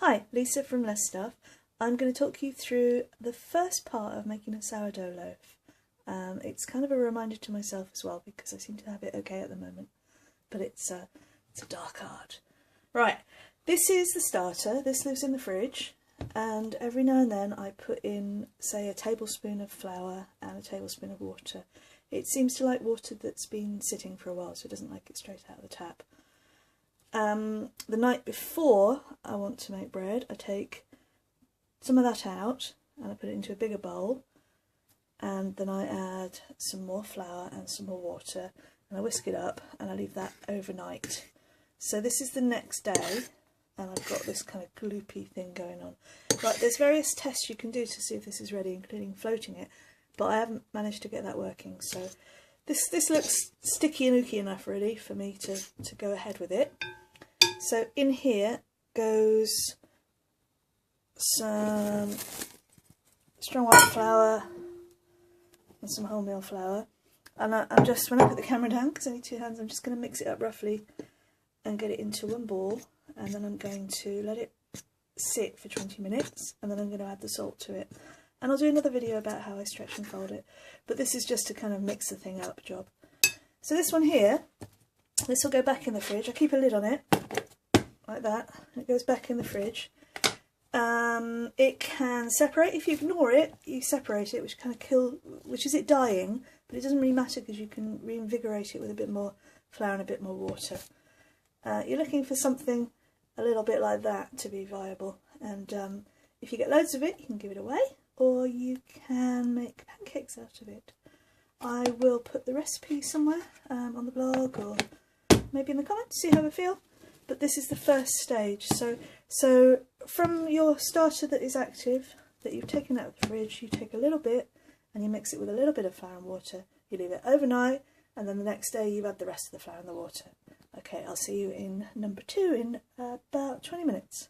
Hi, Lisa from Less Stuff. I'm going to talk you through the first part of making a sourdough loaf. It's kind of a reminder to myself as well because I seem to have it okay at the moment, but it's a dark art. Right, this is the starter. This lives in the fridge, and every now and then I put in, say, a tablespoon of flour and a tablespoon of water. It seems to like water that's been sitting for a while, so it doesn't like it straight out of the tap. The night before I want to make bread, I take some of that out and I put it into a bigger bowl, and then I add some more flour and some more water and I whisk it up and I leave that overnight. So this is the next day and I've got this kind of gloopy thing going on. Right, there's various tests you can do to see if this is ready, including floating it, but I haven't managed to get that working. So this looks sticky and ooky enough really for me to go ahead with it. So in here goes some strong white flour and some wholemeal flour, and I'm just, when I put the camera down, because I need two hands, I'm just going to mix it up roughly and get it into one ball, and then I'm going to let it sit for 20 minutes and then I'm going to add the salt to it, and I'll do another video about how I stretch and fold it, but this is just to kind of mix the thing up job. So this one here, this will go back in the fridge. I keep a lid on it like that, it goes back in the fridge. It can separate. If you ignore it, you separate it, which is it dying, but it doesn't really matter because you can reinvigorate it with a bit more flour and a bit more water. You're looking for something a little bit like that to be viable, and if you get loads of it, you can give it away, or you can make pancakes out of it. I will put the recipe somewhere on the blog, or maybe in the comments, see how I feel. But this is the first stage. So from your starter that is active, that you've taken out of the fridge, you take a little bit and you mix it with a little bit of flour and water. You leave it overnight, and then the next day you add the rest of the flour and the water. Okay, I'll see you in number 2 in about 20 minutes.